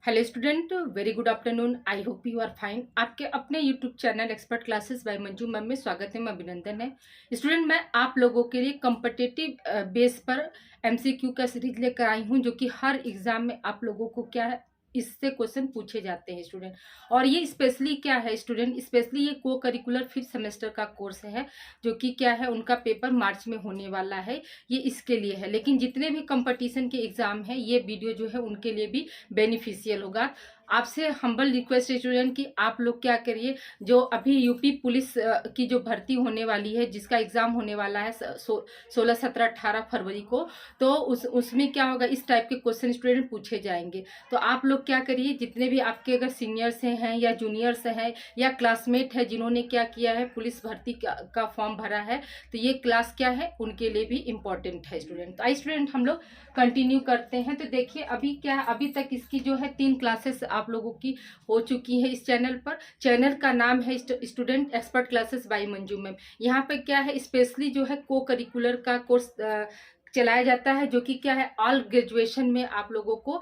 Hello student, very good afternoon. I hope you are fine. आपके अपने YouTube channel expert classes by Manju ma'am में स्वागत है, मैं अभिनंदन है। स्टूडेंट, मैं आप लोगों के लिए कम्पिटिटिव बेस पर एमसीक्यू का सीरीज लेकर आई हूं, जो कि हर एग्जाम में आप लोगों को क्या है, इससे क्वेश्चन पूछे जाते हैं स्टूडेंट। और ये स्पेशली क्या है स्टूडेंट, स्पेशली ये को करिकुलर 5th सेमेस्टर का कोर्स है, जो कि क्या है, उनका पेपर मार्च में होने वाला है, ये इसके लिए है। लेकिन जितने भी कंपटीशन के एग्जाम है, ये वीडियो जो है उनके लिए भी बेनिफिशियल होगा। आपसे हम्बल रिक्वेस्ट है स्टूडेंट कि आप लोग क्या करिए, जो अभी यूपी पुलिस की जो भर्ती होने वाली है, जिसका एग्जाम होने वाला है 16, 17, 18 फरवरी को, तो उसमें क्या होगा, इस टाइप के क्वेश्चन स्टूडेंट पूछे जाएंगे। तो आप लोग क्या करिए, जितने भी आपके अगर सीनियर्स हैं या जूनियर्स हैं या क्लासमेट है जिन्होंने क्या किया है, पुलिस भर्ती का फॉर्म भरा है, तो ये क्लास क्या है, उनके लिए भी इम्पोर्टेंट है स्टूडेंट। तो आई स्टूडेंट, हम लोग कंटिन्यू करते हैं। तो देखिए, अभी क्या है, अभी तक इसकी जो है 3 क्लासेस आप लोगों की हो चुकी है इस चैनल पर। चैनल का नाम है student expert classes by Manju ma'am. यहाँ पे क्या है, स्पेशली जो है को करिकुलर का कोर्स चलाया जाता है, जो कि क्या है, ऑल ग्रेजुएशन में आप लोगों को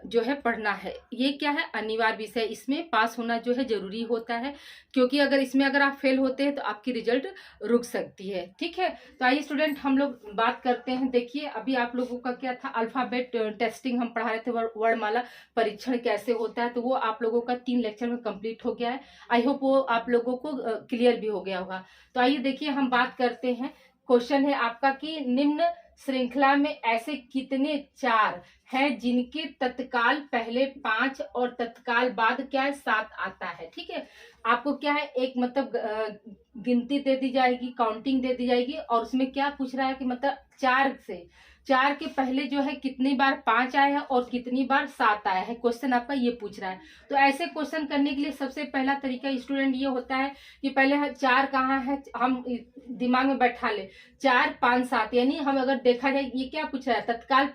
जो है पढ़ना है। ये क्या है, अनिवार्य विषय, इसमें पास होना जो है जरूरी होता है, क्योंकि अगर आप फेल होते हैं तो आपकी रिजल्ट रुक सकती है। ठीक है, तो आइए स्टूडेंट, हम लोग बात करते हैं। देखिए, अभी आप लोगों का क्या था, अल्फाबेट टेस्टिंग हम पढ़ा रहे थे, वर्णमाला परीक्षण कैसे होता है, तो वो आप लोगों का 3 लेक्चर में कंप्लीट हो गया है। आई होप वो आप लोगों को क्लियर भी हो गया होगा। तो आइए देखिए, हम बात करते हैं। क्वेश्चन है आपका कि निम्न श्रृंखला में ऐसे कितने चार हैं जिनके तत्काल पहले 5 और तत्काल बाद क्या है, 7 आता है। ठीक है, आपको क्या है, एक मतलब गिनती दे दी जाएगी, काउंटिंग दे दी जाएगी, और उसमें क्या पूछ रहा है कि मतलब 4 के पहले जो है कितनी बार 5 आया है और कितनी बार 7 आया है, क्वेश्चन आपका ये पूछ रहा है। तो ऐसे क्वेश्चन करने के लिए सबसे पहला तरीका स्टूडेंट ये होता है कि पहले 4 कहाँ है, हम दिमाग में बैठा ले। 4, 5, 7, यानी हम अगर देखा जाए, ये क्या पूछ रहा है, तत्काल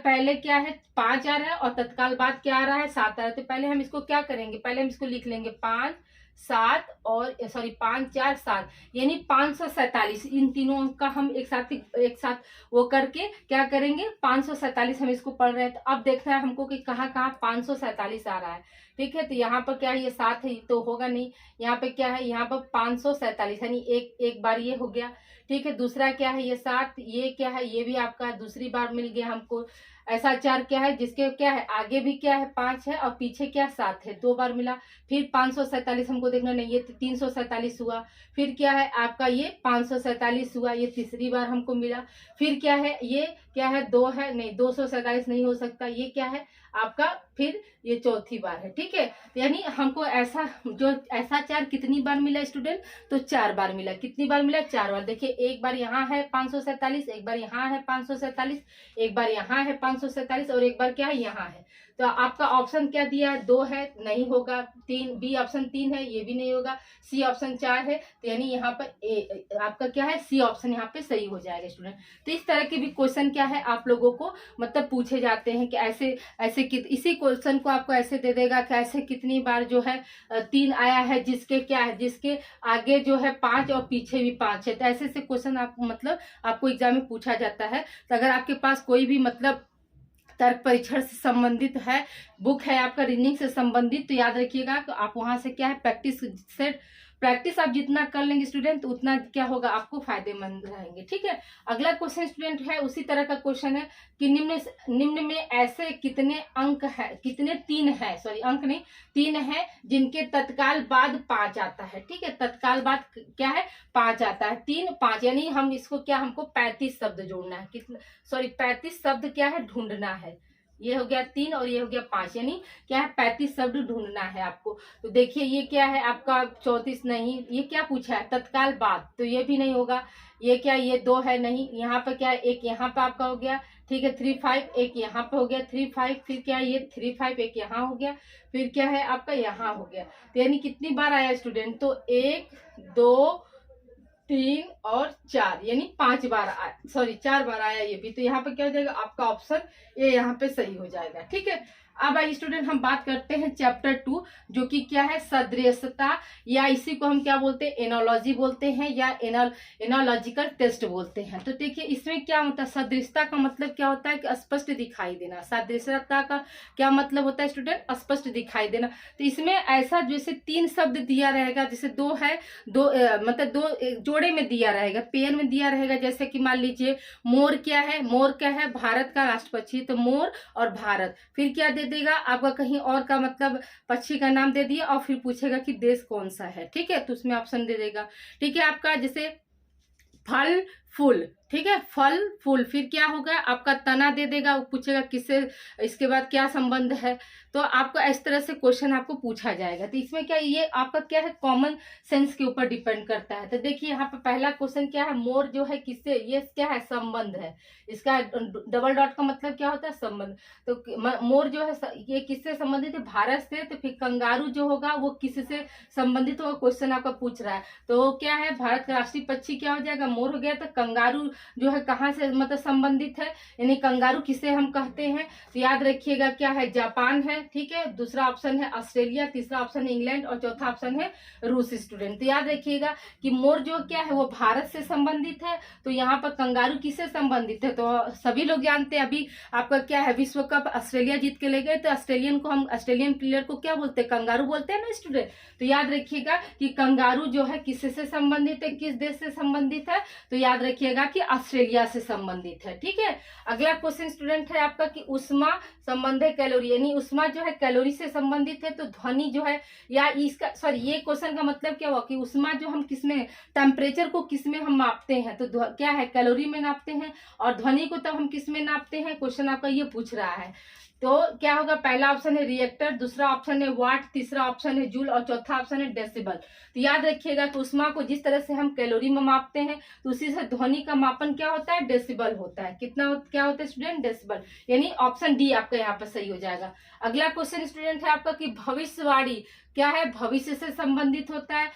पहले क्या है, 5 आ रहा है, और तत्काल बाद क्या आ रहा है, 7 आ रहा है। तो पहले हम इसको क्या करेंगे, पहले हम इसको लिख लेंगे 5, 7 और 5, 4, 7, यानी 547। इन तीनों का हम एक साथ वो करके क्या करेंगे, 547 हम इसको पढ़ रहे हैं। तो अब देखना है हमको कि कहाँ कहाँ 547 आ रहा है। ठीक है, तो यहाँ पर क्या है, ये 7 है तो होगा नहीं। यहाँ पे क्या है, यहाँ पर 547, यानी एक बार ये हो गया। ठीक है, दूसरा क्या है, ये 7, ये क्या है, ये भी आपका दूसरी बार मिल गया हमको। ऐसा 4 क्या है, जिसके क्या है, आगे भी क्या है 5 है और पीछे क्या 7 है, 2 बार मिला। फिर 547 हमको देखना नहीं, ये 347 हुआ। फिर क्या है आपका, ये 547 हुआ, ये तीसरी बार हमको मिला। फिर क्या है, ये क्या है, 2 है, नहीं 247 नहीं हो सकता, ये क्या है आपका, फिर ये चौथी बार है। ठीक है, यानी हमको ऐसा 4 कितनी बार मिला स्टूडेंट, तो 4 बार मिला। कितनी बार मिला, 4 बार। देखिए, एक बार यहाँ है 547, एक बार यहाँ है 547, एक बार यहाँ है 547, और एक बार क्या है, यहाँ है। तो आपका ऑप्शन क्या दिया है, 2 है, नहीं होगा। 3, बी ऑप्शन 3 है, ये भी नहीं होगा। सी ऑप्शन 4 है, तो यानी यहाँ पर आपका क्या है, सी ऑप्शन यहाँ पे सही हो जाएगा स्टूडेंट। तो इस तरह के भी क्वेश्चन क्या है, आप लोगों को मतलब पूछे जाते हैं कि ऐसे इसी क्वेश्चन को आपको ऐसे दे देगा कि ऐसे कितनी बार जो है 3 आया है, जिसके क्या है, जिसके आगे जो है 5 और पीछे भी 5 है। तो ऐसे क्वेश्चन आप मतलब आपको एग्जाम में पूछा जाता है। तो अगर आपके पास कोई भी मतलब तर्क परीक्षण से संबंधित है, बुक है आपका रीजनिंग से संबंधित, तो याद रखिएगा, तो आप वहां से क्या है, प्रैक्टिस आप जितना कर लेंगे स्टूडेंट, तो उतना क्या होगा, आपको फायदेमंद रहेंगे। ठीक है, अगला क्वेश्चन स्टूडेंट है, उसी तरह का क्वेश्चन है कि निम्न में ऐसे कितने अंक है, कितने 3 है, सॉरी अंक नहीं, 3 है जिनके तत्काल बाद 5 आता है। ठीक है, तत्काल बाद क्या है, 5 आता है। 3, 5, यानी हम इसको क्या, हमको 35 शब्द जोड़ना है, कितना, सॉरी 35 शब्द क्या है, ढूंढना है। ये हो गया 3 और ये हो गया 5, यानी क्या है, 35 शब्द ढूंढना है आपको। तो देखिए, ये क्या है आपका 34 नहीं, ये क्या पूछा है, तत्काल बाद, तो ये भी नहीं होगा। ये क्या, ये 2 है, नहीं। यहाँ पे क्या है, एक यहाँ पे आपका हो गया। ठीक है, 3, 5, एक यहाँ पे हो गया, 3, 5, फिर क्या है, ये 3, 5, एक यहाँ हो गया, फिर क्या है आपका यहाँ हो गया। तो यानी कितनी बार आया स्टूडेंट, तो 1, 2, 3 और 4 यानी 5 बार सॉरी 4 बार आया ये भी, तो यहाँ पे क्या हो जाएगा आपका ऑप्शन ए यहाँ पे सही हो जाएगा। ठीक है, अब आइए स्टूडेंट हम बात करते हैं चैप्टर 2 जो कि क्या है सदृशता, या इसी को हम क्या बोलते हैं एनोलॉजी बोलते हैं या एनोलॉजिकल टेस्ट बोलते हैं। तो देखिए इसमें क्या होता है, सदृशता का मतलब क्या होता है कि स्पष्ट दिखाई देना। सदृशता का क्या मतलब होता है स्टूडेंट, स्पष्ट दिखाई देना। तो इसमें ऐसा जैसे 3 शब्द दिया रहेगा, जैसे दो है दो मतलब दो जोड़े में दिया रहेगा, पेयर में दिया रहेगा। जैसे कि मान लीजिए मोर क्या है, मोर क्या है भारत का राष्ट्र पक्षी, तो मोर और भारत, फिर क्या दे देगा आपका कहीं और का मतलब पक्षी का नाम दे दिया और फिर पूछेगा कि देश कौन सा है। ठीक है, तो उसमें ऑप्शन दे देगा। ठीक है, आपका जैसे फल फूल, ठीक है फल फूल, फिर क्या होगा आपका तना दे देगा, वो पूछेगा किससे, इसके बाद क्या संबंध है। तो आपको इस तरह से क्वेश्चन आपको पूछा जाएगा। तो इसमें क्या ये आपका क्या है कॉमन सेंस के ऊपर डिपेंड करता है। तो देखिए यहाँ पे पहला क्वेश्चन क्या है, मोर जो है किससे, ये क्या है संबंध है, इसका डबल डॉट का मतलब क्या होता है संबंध। तो मोर जो है ये किससे संबंधित है, भारत से। तो फिर कंगारू जो होगा वो किससे संबंधित होगा, क्वेश्चन आपका पूछ रहा है। तो क्या है भारत का राष्ट्रीय पक्षी क्या हो जाएगा, मोर हो गया। तो कंगारू जो है कहाँ से मतलब संबंधित है, यानी कंगारू किसे हम कहते हैं। तो याद रखिएगा क्या है जापान है, ठीक है, दूसरा ऑप्शन है ऑस्ट्रेलिया, तीसरा ऑप्शन है इंग्लैंड और चौथा ऑप्शन है रूस स्टूडेंट। तो याद रखिएगा कि मोर जो क्या है वो भारत से संबंधित है, तो यहाँ पर कंगारू किससे संबंधित है, तो सभी लोग जानते हैं। अभी आपका क्या है विश्व कप ऑस्ट्रेलिया जीत के ले गए, तो ऑस्ट्रेलियन प्लेयर को क्या बोलते हैं, कंगारू बोलते हैं ना स्टूडेंट। तो याद रखिएगा कि कंगारू जो है किससे संबंधित है, किस देश से संबंधित है, तो याद रखिएगा कि ऑस्ट्रेलिया से संबंधित है। ठीक है, अगला क्वेश्चन स्टूडेंट है आपका कि उष्मा संबंध है कैलोरी, यानी उष्मा जो है कैलोरी से संबंधित है। तो ध्वनि जो है या इसका सॉरी ये क्वेश्चन का मतलब क्या हुआ कि उष्मा जो हम किसमें, टेम्परेचर को किसमें हम मापते हैं, तो क्या है कैलोरी में नापते हैं, और ध्वनि को तब हम किसमें नापते हैं, क्वेश्चन आपका ये पूछ रहा है। तो क्या होगा, पहला ऑप्शन है रिएक्टर, दूसरा ऑप्शन है वाट, तीसरा ऑप्शन है जूल और चौथा ऑप्शन है डेसिबल। तो याद रखिएगा कि उष्मा को जिस तरह से हम कैलोरी में मापते हैं, तो उसी से ध्वनि का मापन क्या होता है, डेसिबल होता है। क्या होता है स्टूडेंट, डेसिबल, यानी ऑप्शन डी आपका यहाँ पर सही हो जाएगा। अगला क्वेश्चन स्टूडेंट है आपका कि भविष्यवाणी क्या है, भविष्य से संबंधित होता है।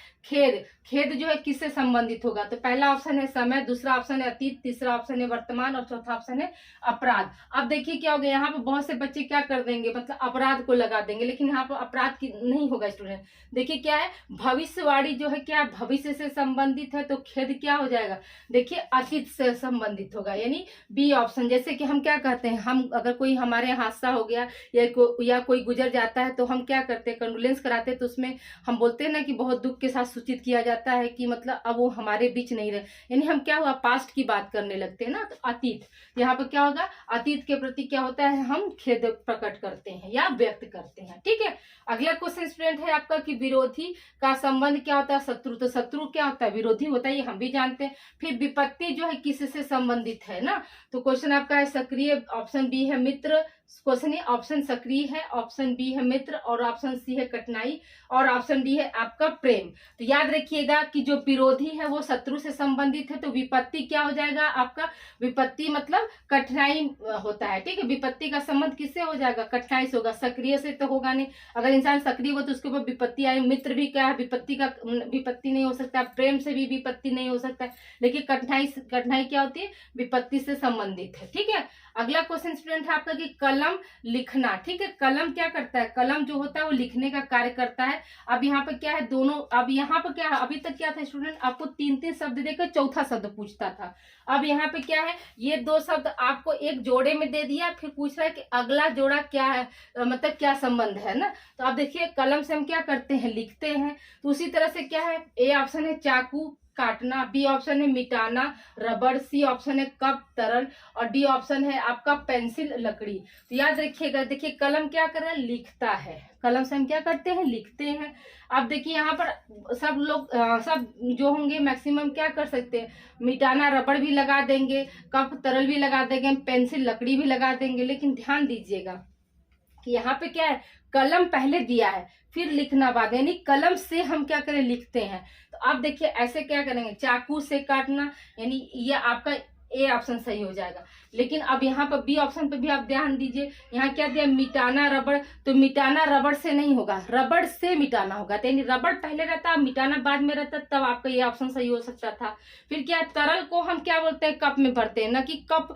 खेद जो है किससे संबंधित होगा, तो पहला ऑप्शन है समय, दूसरा ऑप्शन है अतीत, तीसरा ऑप्शन है वर्तमान और चौथा ऑप्शन है अपराध। अब देखिए क्या हो गया, यहाँ पे बहुत से बच्चे क्या कर देंगे, मतलब अपराध को लगा देंगे, लेकिन यहाँ पर अपराध की नहीं होगा स्टूडेंट। देखिए क्या है, भविष्यवाणी जो है क्या भविष्य से संबंधित है, तो खेद क्या हो जाएगा, देखिए अतीत से संबंधित होगा, यानी बी ऑप्शन। जैसे कि हम क्या कहते हैं, हम अगर कोई हमारे हादसा हो गया या कोई गुजर जाता है, तो हम क्या करते हैं कंडोलेंस कराते हैं, तो उसमें हम बोलते हैं ना कि बहुत दुख के साथ सूचित किया जाता है कि मतलब अब वो हमारे बीच नहीं रहे, यानी हम क्या हुआ पास्ट की बात करने लगते हैं ना। तो अतीत, यहाँ पर क्या होगा, अतीत के प्रति क्या होता है, हम खेद प्रकट करते हैं या व्यक्त करते हैं। ठीक है, अगला क्वेश्चन स्टूडेंट है आपका कि विरोधी का संबंध क्या होता है, शत्रु। तो शत्रु क्या होता है, विरोधी होता है, ये हम भी जानते हैं। फिर विपत्ति जो है किससे संबंधित है ना, तो क्वेश्चन आपका है सक्रिय, ऑप्शन बी है मित्र, क्वेश्चन ऑप्शन सक्रिय है, ऑप्शन बी है मित्र और ऑप्शन सी है कठिनाई और ऑप्शन डी है आपका प्रेम। तो याद रखिएगा कि जो विरोधी है वो शत्रु से संबंधित है, तो विपत्ति क्या हो जाएगा आपका, विपत्ति मतलब कठिनाई होता है। ठीक है, विपत्ति का संबंध किससे हो जाएगा, कठिनाई से होगा, सक्रिय से तो होगा नहीं। अगर इंसान सक्रिय हो तो उसके ऊपर विपत्ति आए। मित्र भी क्या है, विपत्ति नहीं हो सकता, प्रेम से भी विपत्ति नहीं हो सकता, लेकिन कठिनाई क्या होती है, विपत्ति से संबंधित है। ठीक है, अगला क्वेश्चन स्टूडेंट है आपका कि कलम लिखना। ठीक है, कलम क्या करता है, कलम जो होता है वो लिखने का कार्य करता है। अब यहाँ पर क्या है दोनों, अब यहाँ पर क्या है, अभी तक क्या था स्टूडेंट, आपको 3 शब्द देकर चौथा शब्द पूछता था। अब यहाँ पे क्या है, ये 2 शब्द आपको एक जोड़े में दे दिया, फिर पूछ रहा है कि अगला जोड़ा क्या है, मतलब क्या संबंध है ना। तो आप देखिए कलम से हम क्या करते हैं, लिखते हैं। तो उसी तरह से क्या है, ए ऑप्शन है चाकू काटना, बी ऑप्शन है मिटाना रबड़, सी ऑप्शन है कप तरल और डी ऑप्शन है आपका पेंसिल लकड़ी। तो याद रखिएगा, देखिए कलम क्या कर रहा है, लिखता है, कलम से हम क्या करते हैं, लिखते हैं। अब देखिए यहाँ पर सब लोग सब जो होंगे मैक्सिमम क्या कर सकते हैं, मिटाना रबड़ भी लगा देंगे, कप तरल भी लगा देंगे, पेंसिल लकड़ी भी लगा देंगे। लेकिन ध्यान दीजिएगा कि यहाँ पे क्या है, कलम पहले दिया है फिर लिखना बाद, यानी कलम से हम क्या करें, लिखते हैं। तो आप देखिए ऐसे क्या करेंगे, चाकू से काटना, यानी ये आपका ए ऑप्शन सही हो जाएगा। लेकिन अब यहाँ पर बी ऑप्शन पे भी आप ध्यान दीजिए, यहाँ क्या दिया, मिटाना रबड़, तो मिटाना रबड़ से नहीं होगा, रबड़ से मिटाना होगा, तो यानी रबड़ पहले रहता, मिटाना बाद में रहता, तब आपका ये ऑप्शन सही हो सकता था। फिर क्या है, तरल को हम क्या बोलते हैं, कप में भरते हैं, न कि कप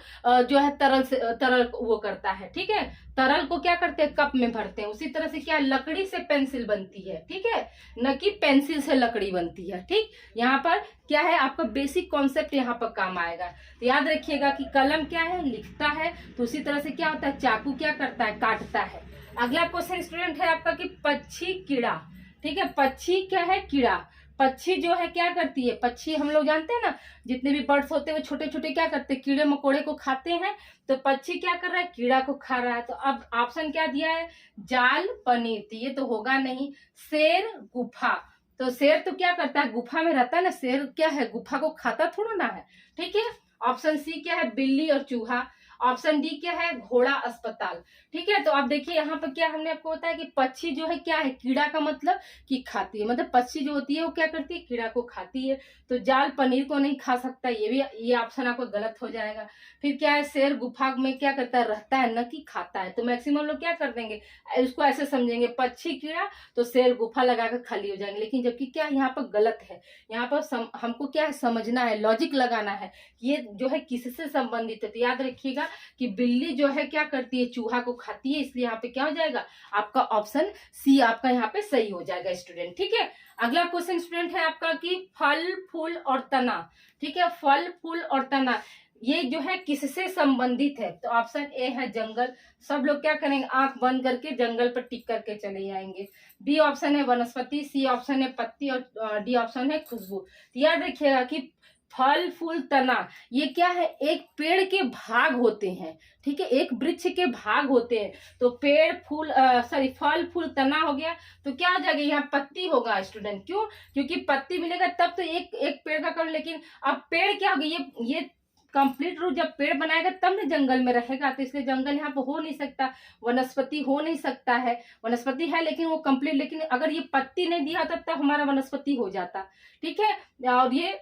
जो है तरल से तरल वो करता है, ठीक है, तरल को क्या करते हैं, कप में भरते हैं। उसी तरह से क्या, लकड़ी से पेंसिल बनती है, ठीक है, न कि पेंसिल से लकड़ी बनती है, ठीक। यहाँ पर क्या है, आपका बेसिक कॉन्सेप्ट यहाँ पर काम आएगा। तो याद रखिएगा कि कलम क्या है, लिखता है, तो उसी तरह से क्या होता है, चाकू क्या करता है, काटता है। अगला क्वेश्चन स्टूडेंट है आपका कि पक्षी कीड़ा, ठीक है, पक्षी क्या है, कीड़ा। पक्षी जो है क्या करती है, पक्षी हम लोग जानते हैं ना, जितने भी बर्ड्स होते हैं वो छोटे छोटे क्या करते हैं, कीड़े मकोड़े को खाते हैं। तो पक्षी क्या कर रहा है, कीड़ा को खा रहा है। तो अब ऑप्शन क्या दिया है, जाल पनीर, तो ये तो होगा नहीं। शेर गुफा, तो शेर तो क्या करता है, गुफा में रहता है ना, शेर क्या है, गुफा को खाता थोड़ा ना है, ठीक है। ऑप्शन सी क्या है, बिल्ली और चूहा। ऑप्शन डी क्या है, घोड़ा अस्पताल, ठीक है। तो आप देखिए यहाँ पर क्या हमने आपको बताया कि पक्षी जो है क्या है, कीड़ा का मतलब कि खाती है, मतलब पक्षी जो होती है वो क्या करती है, कीड़ा को खाती है। तो जाल पनीर को नहीं खा सकता, ये भी, ये ऑप्शन आपका गलत हो जाएगा। फिर क्या है, शेर गुफा में क्या करता है, रहता है, न कि खाता है। तो मैक्सिमम लोग क्या कर देंगे, इसको ऐसे समझेंगे, पक्षी कीड़ा तो शेर गुफा लगाकर खाली हो जाएंगे, लेकिन जबकि क्या यहाँ पर गलत है। यहाँ पर हमको क्या है, समझना है, लॉजिक लगाना है, ये जो है किससे संबंधित है। तो याद रखिएगा कि बिल्ली जो है क्या करती है, चूहा को खाती है, इसलिए यहाँ पे क्या हो जाएगा, आपका ऑप्शन सी आपका यहाँ पे सही हो जाएगा स्टूडेंट, ठीक है। अगला क्वेश्चन स्टूडेंट है आपका कि फल फूल और तना, ठीक है, फल फूल और तना ये जो है किससे संबंधित है। तो ऑप्शन ए है जंगल, सब लोग क्या करेंगे, आंख बंद करके जंगल पर टिक करके चले जाएंगे। बी ऑप्शन है वनस्पति, सी ऑप्शन है पत्ती, और डी ऑप्शन है खुशबू। तो याद रखिएगा कि फल फूल तना ये क्या है, एक पेड़ के भाग होते हैं, ठीक है, एक वृक्ष के भाग होते हैं। तो पेड़ फूल सॉरी फल फूल तना हो गया, तो क्या हो जाएगा, यहाँ पत्ती होगा स्टूडेंट, क्यों, क्योंकि पत्ती मिलेगा तब तो एक एक पेड़ का कर, लेकिन अब पेड़ क्या होगा, ये कंप्लीट रूप जब पेड़ बनाएगा तब ना जंगल में रहेगा, तो इसलिए जंगल यहाँ पे हो नहीं सकता, वनस्पति हो नहीं सकता है। वनस्पति है लेकिन वो कंप्लीट, लेकिन अगर ये पत्ती नहीं दिया होता तब हमारा वनस्पति हो जाता, ठीक है। और ये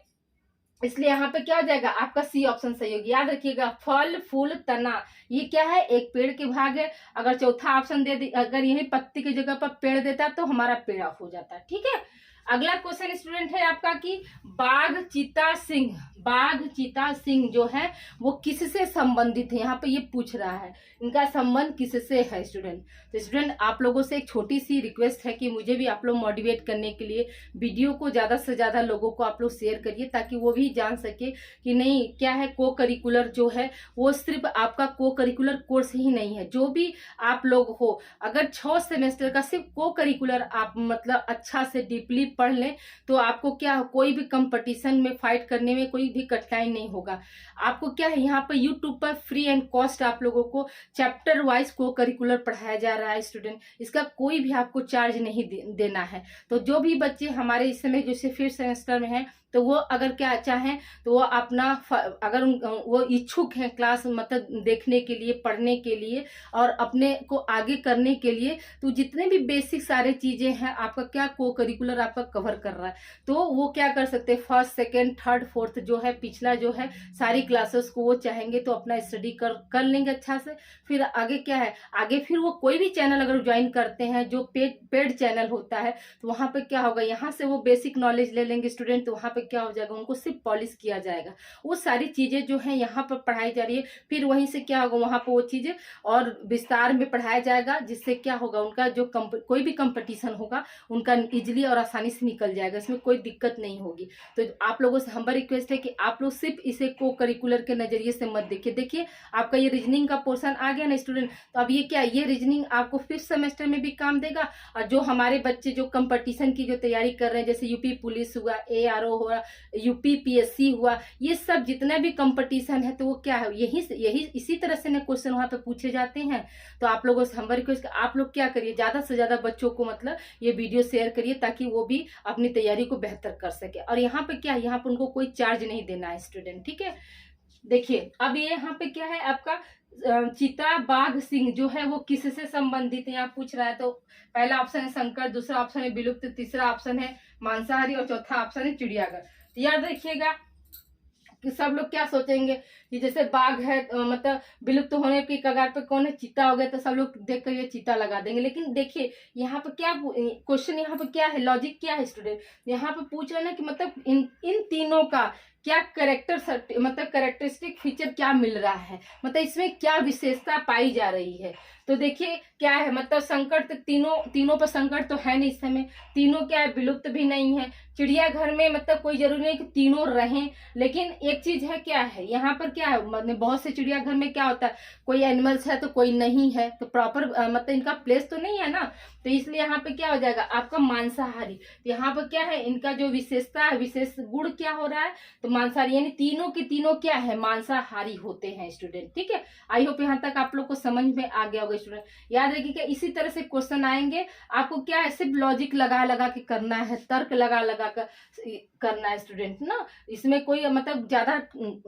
इसलिए यहाँ पे क्या हो जाएगा, आपका सी ऑप्शन सही होगी। याद रखिएगा फल फूल तना ये क्या है, एक पेड़ के भाग है। अगर चौथा ऑप्शन अगर यही पत्ती की जगह पर पेड़ देता तो हमारा पेड़ हो जाता, ठीक है। अगला क्वेश्चन स्टूडेंट है आपका कि बाघ चीता सिंह, बाघ चीता सिंह जो है वो किससे संबंधित है, यहाँ पे ये पूछ रहा है, इनका संबंध किससे है स्टूडेंट। तो स्टूडेंट आप लोगों से एक छोटी सी रिक्वेस्ट है कि मुझे भी आप लोग मोटिवेट करने के लिए वीडियो को ज्यादा से ज्यादा लोगों को आप लोग शेयर करिए, ताकि वो भी जान सके कि नहीं क्या है, को करिकुलर जो है वो सिर्फ आपका को करिकुलर कोर्स ही नहीं है। जो भी आप लोग हो, अगर 6 सेमेस्टर का सिर्फ को करिकुलर आप मतलब अच्छा से डीपली पढ़ लें तो आपको क्या कोई भी कंपटीशन में फाइट करने में कोई भी कठिनाई नहीं होगा। आपको क्या है, यहाँ पर यूट्यूब पर फ्री एंड कॉस्ट आप लोगों को चैप्टर वाइज को करिकुलर पढ़ाया जा रहा है स्टूडेंट, इसका कोई भी आपको चार्ज नहीं देना है। तो जो भी बच्चे हमारे इस समय जैसे 5th सेमेस्टर में हैं तो वो अगर क्या चाहें तो वो अपना अगर वो इच्छुक हैं क्लास मतलब देखने के लिए, पढ़ने के लिए और अपने को आगे करने के लिए, तो जितने भी बेसिक सारे चीजें हैं आपका क्या को करिकुलर आपका कवर कर रहा है, तो वो क्या कर सकते हैं, 1st, 2nd, 3rd, 4th जो है पिछला जो है सारी क्लासेस को वो चाहेंगे तो अपना स्टडी कर लेंगे अच्छा से। फिर आगे क्या है, आगे फिर वो कोई भी चैनल अगर ज्वाइन करते हैं जो पेड चैनल होता है तो वहां पे क्या होगा, यहाँ से वो बेसिक नॉलेज ले लेंगे स्टूडेंट, तो वहां पे क्या हो जाएगा, उनको सिर्फ पॉलिश किया जाएगा, वो सारी चीजें जो है यहाँ पर पढ़ाई जा रही है। फिर वहीं से क्या होगा, वहां पर वो चीजें और विस्तार में पढ़ाया जाएगा, जिससे क्या होगा, उनका जो कोई भी कंपटीशन होगा उनका इजिली और आसानी से निकल जाएगा, इसमें कोई दिक्कत नहीं होगी। तो आप लोगों से हमारी रिक्वेस्ट है कि आप लोग सिर्फ इसे को करिकुलर के नजरिए से मत देखिए। देखिए आपका ये रीजनिंग का पोर्शन आ गया ना स्टूडेंट, तो अब ये क्या, ये रीजनिंग आपको 5th सेमेस्टर में भी काम देगा। और जो हमारे बच्चे जो कंपटीशन की जो तैयारी कर रहे हैं, जैसे यूपी पुलिस हुआ, ARO हुआ, यूपी PSC हुआ, ये सब जितना भी कंपटीशन है तो वो क्या है, यही इसी तरह से ना क्वेश्चन वहां पे पूछे जाते हैं। तो आप लोगों से हमारी रिक्वेस्ट, आप लोग क्या करिए, ज्यादा से ज्यादा बच्चों को मतलब ये वीडियो शेयर करिए ताकि वो भी अपनी तैयारी को बेहतर कर सके। और यहाँ पे क्या है, यहाँ पे उनको कोई चार्ज नहीं देना है स्टूडेंट, ठीक है। देखिए अब ये यहाँ पे क्या है आपका चीता बाघ सिंह जो है वो किससे संबंधित है, यहाँ पूछ रहा है। तो पहला ऑप्शन है संकर, दूसरा ऑप्शन है विलुप्त, तीसरा ऑप्शन है मांसाहारी और चौथा ऑप्शन है चिड़ियाघर। तो याद रखिएगा कि सब लोग क्या सोचेंगे कि जैसे बाघ है मतलब विलुप्त होने की कगार पे, कौन है, चीता हो गया, तो सब लोग देख कर ये चीता लगा देंगे। लेकिन देखिए यहाँ पे क्या क्वेश्चन, यहाँ पे क्या है, लॉजिक क्या है स्टूडेंट, यहाँ पे पूछ रहे हैं ना कि मतलब इन तीनों का क्या करेक्टर मतलब करेक्टरिस्टिक फीचर क्या मिल रहा है, मतलब इसमें क्या विशेषता पाई जा रही है। तो देखिए क्या है, मतलब संकट तो तीनों पर संकट तो है नहीं इस समय, तीनों क्या है, विलुप्त भी नहीं है। चिड़ियाघर में मतलब कोई जरूरी नहीं कि तीनों रहें, लेकिन एक चीज है, क्या है यहाँ पर क्या है, मतलब बहुत से चिड़ियाघर में क्या होता है, कोई एनिमल्स है तो कोई नहीं है, तो प्रॉपर मतलब इनका प्लेस तो नहीं है ना, तो इसलिए यहाँ पे क्या हो जाएगा आपका मांसाहारी। तो यहाँ पर क्या है, इनका जो विशेषता है, विशेष गुण क्या हो रहा है, तो मांसाहारी, यानी तीनों के तीनों क्या है, मांसाहारी होते हैं स्टूडेंट। ठीक है, आई होप यहाँ तक आप लोग को समझ में आ गया होगा स्टूडेंट। याद रखिएगा इसी तरह से क्वेश्चन आएंगे, आपको क्या है, सिर्फ लॉजिक लगा लगा के करना है, तर्क लगा लगा कर करना है स्टूडेंट ना। इसमें कोई मतलब ज्यादा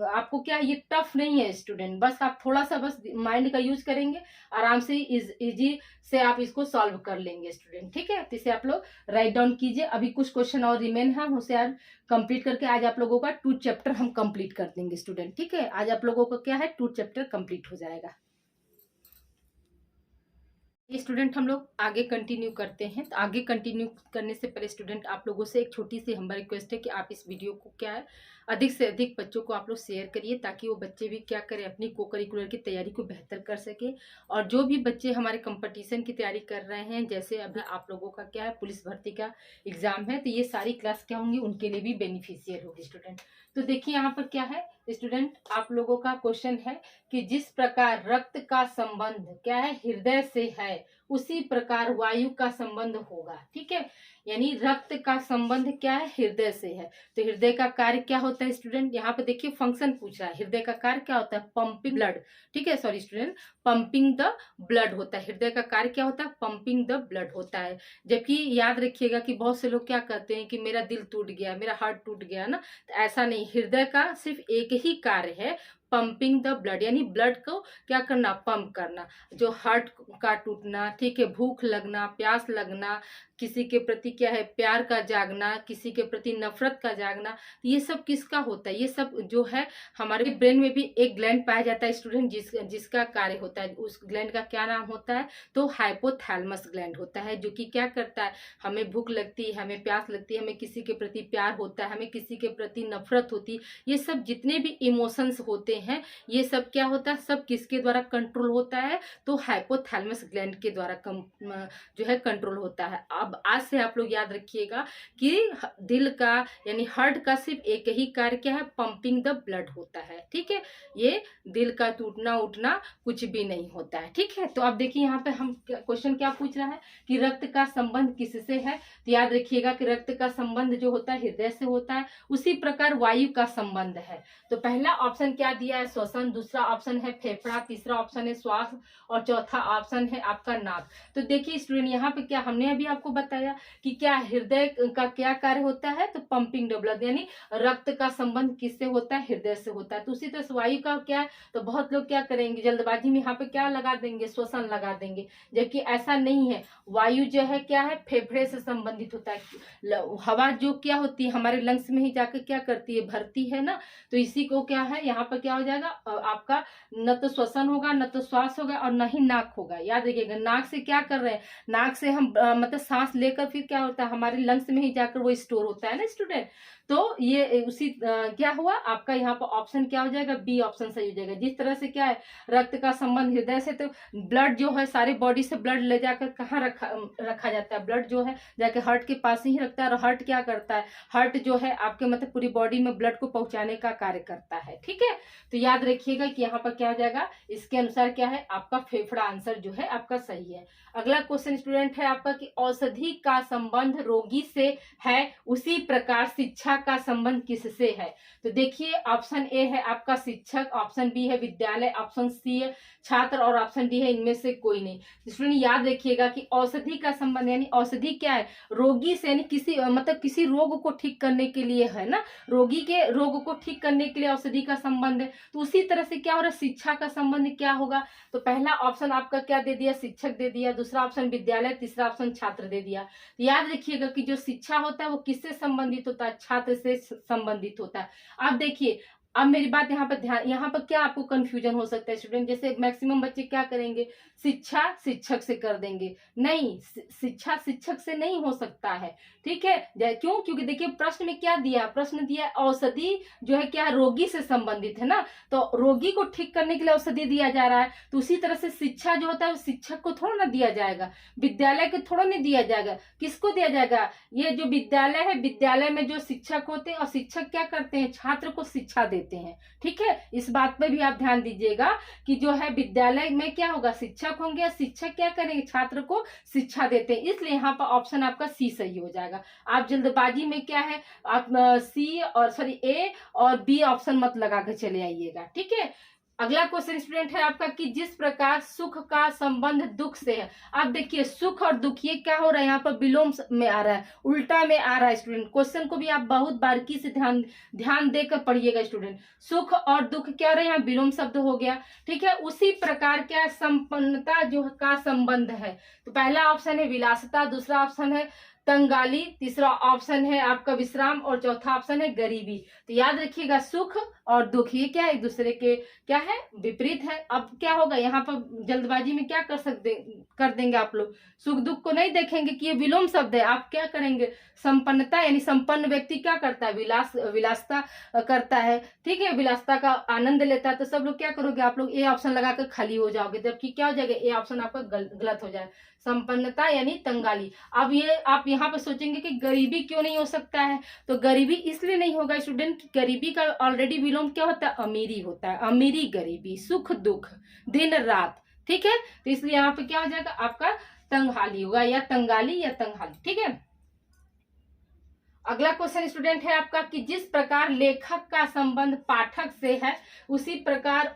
आपको क्या है, ये टफ नहीं है स्टूडेंट, बस आप थोड़ा सा बस माइंड का यूज करेंगे, आराम से इजी से आप इसको सॉल्व कर लेंगे स्टूडेंट। ठीक है, तो इसे आप लोग राइट डाउन कीजिए। अभी कुछ क्वेश्चन और रिमेन है, हम उसे आज कंप्लीट करके आज आप लोगों का 2 चैप्टर हम कंप्लीट कर देंगे स्टूडेंट। ठीक है, आज आप लोगों का क्या है, 2 चैप्टर कंप्लीट हो जाएगा। ये स्टूडेंट हम लोग आगे कंटिन्यू करते हैं। तो आगे कंटिन्यू करने से पहले स्टूडेंट आप लोगों से एक छोटी सी हमारी रिक्वेस्ट है कि आप इस वीडियो को क्या है, अधिक से अधिक बच्चों को आप लोग शेयर करिए, ताकि वो बच्चे भी क्या करें, अपनी को करिकुलर की तैयारी को बेहतर कर सके। और जो भी बच्चे हमारे कंपटीशन की तैयारी कर रहे हैं, जैसे अभी आप लोगों का क्या है, पुलिस भर्ती का एग्जाम है, तो ये सारी क्लास क्या होंगी, उनके लिए भी बेनिफिशियल होगी स्टूडेंट। तो देखिए यहाँ पर क्या है स्टूडेंट, आप लोगों का क्वेश्चन है कि जिस प्रकार रक्त का संबंध क्या है, हृदय से है, उसी प्रकार वायु का संबंध होगा। ठीक है, यानी रक्त का संबंध क्या है, हृदय से है। तो हृदय का कार्य क्या होता है स्टूडेंट, यहाँ पे देखिए फंक्शन पूछ रहा है, हृदय का कार्य क्या होता है, पंपिंग ब्लड। ठीक है, sorry student, pumping the blood होता है। हृदय का कार्य क्या होता है, पंपिंग द ब्लड होता है। जबकि याद रखिएगा कि बहुत से लोग क्या कहते हैं कि मेरा दिल टूट गया, मेरा हार्ट टूट गया ना, तो ऐसा नहीं, हृदय का सिर्फ एक ही कार्य है, पंपिंग द ब्लड, यानी ब्लड को क्या करना, पंप करना। जो हार्ट का टूटना, ठीक है, भूख लगना, प्यास लगना, किसी के प्रति क्या है, प्यार का जागना, किसी के प्रति नफरत का जागना, ये सब किसका होता है, ये सब जो है हमारे ब्रेन में भी एक ग्लैंड पाया जाता है स्टूडेंट, जिसका कार्य होता है, उस ग्लैंड का क्या नाम होता है, तो हाइपोथैलेमस ग्लैंड होता है, जो कि क्या करता है, हमें भूख लगती है, हमें प्यास लगती है, हमें किसी के प्रति प्यार होता है, हमें किसी के प्रति नफरत होती है, ये सब जितने भी इमोशंस होते हैं, ये सब क्या होता है, सब किसके द्वारा कंट्रोल होता है, तो हाइपोथैलेमस ग्लैंड के द्वारा जो है कंट्रोल होता है। अब आज से आप लोग याद रखिएगा कि दिल का यानी हार्ट का सिर्फ एक ही कार्य क्या है, पंपिंग द ब्लड होता है। ठीक है, ये दिल का टूटना उठना कुछ भी नहीं होता है। ठीक है, तो अब देखिए यहाँ पे हम क्वेश्चन क्या पूछ रहा है कि रक्त का संबंध किससे है, तो याद रखिएगा कि रक्त का संबंध जो होता है हृदय से होता है, उसी प्रकार वायु का संबंध है। तो पहला ऑप्शन क्या दिया है, श्वसन, दूसरा ऑप्शन है फेफड़ा, तीसरा ऑप्शन है श्वास, और चौथा ऑप्शन है आपका नाक। तो देखिए स्टूडेंट यहाँ पे क्या हमने अभी आपको बताया कि क्या हृदय का क्या कार्य होता है, तो पंपिंग द ब्लड, यानी रक्त का संबंध किससे होता है, हृदय से होता है। तो उसी तरह से वायु का क्या है, तो बहुत लोग क्या करेंगे, जल्दबाजी में यहाँ पे क्या लगा देंगे, श्वसन लगा देंगे, जबकि ऐसा नहीं है। वायु जो है क्या है, फेफड़े से संबंधित होता है। हवा जो क्या होती है, हमारे लंग्स में ही जाकर क्या करती है, भरती है ना, तो इसी को क्या है, यहाँ पर क्या हो जाएगा आपका, न तो श्वसन होगा, न तो श्वास होगा, और न ही नाक होगा। याद रखिएगा, नाक से क्या कर रहे हैं, नाक से हम मतलब सांस लेकर फिर क्या होता है, हमारे लंग्स में ही जाकर वो स्टोर होता है ना स्टूडेंट। तो ये उसी क्या हुआ आपका, यहाँ पर ऑप्शन क्या हो जाएगा, बी ऑप्शन सही हो जाएगा। जिस तरह से क्या है, रक्त का संबंध हृदय से, तो ब्लड जो है सारे बॉडी से ब्लड ले जाकर कहाँ रखा जाता है, ब्लड जो है जाके हार्ट के पास ही रखता है, और हार्ट क्या करता है, हार्ट जो है आपके मतलब पूरी बॉडी में ब्लड को पहुंचाने का कार्य करता है। ठीक है, तो याद रखिएगा कि यहाँ पर क्या हो जाएगा, इसके अनुसार क्या है, आपका फेफड़ा आंसर जो है आपका सही है। अगला क्वेश्चन स्टूडेंट है आपका कि औषधि का संबंध रोगी से है, उसी प्रकार शिक्षा का संबंध किससे है। तो देखिए ऑप्शन ए है आपका शिक्षक, ऑप्शन बी है विद्यालय, ऑप्शन सी है छात्र, और ऑप्शन डी है इनमें से कोई नहीं। स्टूडेंट याद रखिएगा कि औषधि का संबंध, यानी औषधि क्या है, रोगी से, यानी किसी मतलब किसी रोग को ठीक करने के लिए है ना, रोगी के रोग को ठीक करने के लिए औषधि का संबंध है। तो उसी तरह से क्या हो रहा है, शिक्षा का संबंध क्या होगा, तो पहला ऑप्शन आपका क्या दे दिया, शिक्षक दे दिया, दूसरा ऑप्शन विद्यालय, तीसरा ऑप्शन छात्र दे दिया। तो याद रखिएगा कि जो शिक्षा होता है वो किससे संबंधित होता है, छात्र से संबंधित होता है। अब देखिए अब मेरी बात यहाँ पर ध्यान, यहाँ पर क्या आपको कंफ्यूजन हो सकता है स्टूडेंट, जैसे मैक्सिमम बच्चे क्या करेंगे, शिक्षा शिक्षक से कर देंगे। नहीं, शिक्षा शिक्षक से नहीं हो सकता है, ठीक है। क्यों? क्योंकि देखिए प्रश्न में क्या दिया, प्रश्न दिया औषधि जो है क्या रोगी से संबंधित है ना, तो रोगी को ठीक करने के लिए औषधि दिया जा रहा है। तो उसी तरह से शिक्षा जो होता है वो शिक्षक को थोड़ा ना दिया जाएगा, विद्यालय को थोड़ा नहीं दिया जाएगा, किसको दिया जाएगा, ये जो विद्यालय है, विद्यालय में जो शिक्षक होते हैं, और शिक्षक क्या करते हैं, छात्र को शिक्षा देते हैं, ठीक है। इस बात पे भी आप ध्यान दीजिएगा कि जो है विद्यालय में क्या होगा, शिक्षक होंगे, शिक्षक क्या करेंगे, छात्र को शिक्षा देते हैं, इसलिए यहाँ पर ऑप्शन आपका सी सही हो जाएगा। आप जल्दबाजी में क्या है, आप सी और सॉरी ए और बी ऑप्शन मत लगा के चले आइएगा, ठीक है। अगला क्वेश्चन स्टूडेंट है आपका कि जिस प्रकार सुख का संबंध दुख से है। आप देखिए सुख और दुख ये क्या हो रहा है, यहाँ पर विलोम में आ रहा है, उल्टा में आ रहा है स्टूडेंट। क्वेश्चन को भी आप बहुत बारीकी से ध्यान देकर पढ़िएगा स्टूडेंट। सुख और दुख क्या हो रहा है, यहाँ विलोम शब्द हो गया, ठीक है। उसी प्रकार क्या संपन्नता जो का संबंध है, तो पहला ऑप्शन है विलासिता, दूसरा ऑप्शन है कंगाली, तीसरा ऑप्शन है आपका विश्राम, और चौथा ऑप्शन है गरीबी। तो याद रखिएगा सुख और दुख ये क्या है, एक दूसरे के क्या है, विपरीत है। अब क्या होगा, यहाँ पर जल्दबाजी में क्या कर देंगे आप लोग, सुख दुख को नहीं देखेंगे कि ये विलोम शब्द है, आप क्या करेंगे, संपन्नता यानी संपन्न व्यक्ति क्या करता है, विलासता करता है, ठीक है, विलासता का आनंद लेता है। तो सब लोग क्या करोगे, आप लोग ए ऑप्शन लगाकर खाली हो जाओगे, जबकि क्या हो जाएगा, ए ऑप्शन आपका गलत हो जाए, संपन्नता यानी कंगाली। अब ये आप यहाँ पे सोचेंगे कि गरीबी क्यों नहीं हो सकता है, तो गरीबी इसलिए नहीं होगा स्टूडेंट, गरीबी का ऑलरेडी विलोम क्या होता है, अमीरी होता है, अमीरी गरीबी, सुख दुख दिन रात, ठीक है। तो इसलिए यहाँ पे क्या हो जाएगा आपका तंगहाली होगा, या तंगाली या तंगहाली, ठीक है। अगला क्वेश्चन स्टूडेंट है आपका कि जिस प्रकार लेखक का संबंध पाठक से है उसी प्रकार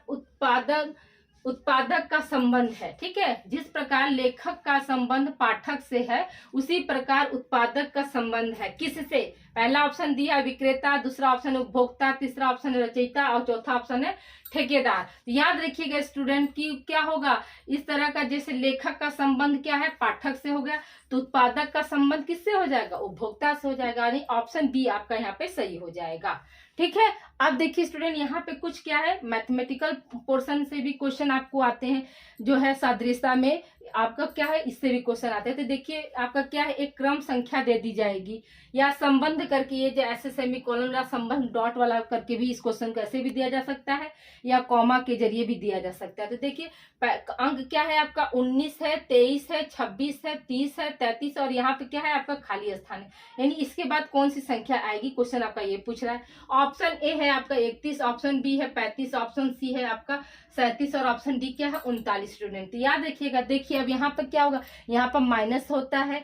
उत्पादक का संबंध है, ठीक है। जिस प्रकार लेखक का संबंध पाठक से है उसी प्रकार उत्पादक का संबंध है किससे, पहला ऑप्शन दिया विक्रेता, दूसरा ऑप्शन है उपभोक्ता, तीसरा ऑप्शन है रचयिता, और चौथा ऑप्शन है ठेकेदार। याद रखिएगा स्टूडेंट कि क्या होगा, इस तरह का जैसे लेखक का संबंध क्या है, पाठक से हो गया, तो उत्पादक का संबंध किससे हो जाएगा, उपभोक्ता से हो जाएगा, यानी ऑप्शन बी आपका यहाँ पे सही हो जाएगा, ठीक है। अब देखिए स्टूडेंट यहाँ पे कुछ क्या है, मैथमेटिकल पोर्शन से भी क्वेश्चन आपको आते हैं, जो है सादृश्यता में आपका क्या है, इससे भी क्वेश्चन आते हैं। तो देखिए आपका क्या है, एक क्रम संख्या दे दी जाएगी, या संबंध करके, ये जो ऐसे सेमीकोलन या संबंध डॉट वाला करके भी इस क्वेश्चन को ऐसे भी दिया जा सकता है, या कॉमा के जरिए भी दिया जा सकता है। तो देखिए अंक क्या है आपका, 19 है, 23 है, 26 है, 30 है, 33, और यहाँ पे क्या है आपका खाली स्थान है, यानी इसके बाद कौन सी संख्या आएगी, क्वेश्चन आपका ये पूछ रहा है। ऑप्शन ए है आपका 31, ऑप्शन बी है 35, ऑप्शन सी है आपका 37, और ऑप्शन डी क्या है 39 स्टूडेंट। याद रखिएगा, देखिए अब यहाँ पर क्या होगा, यहाँ पर माइनस होता है,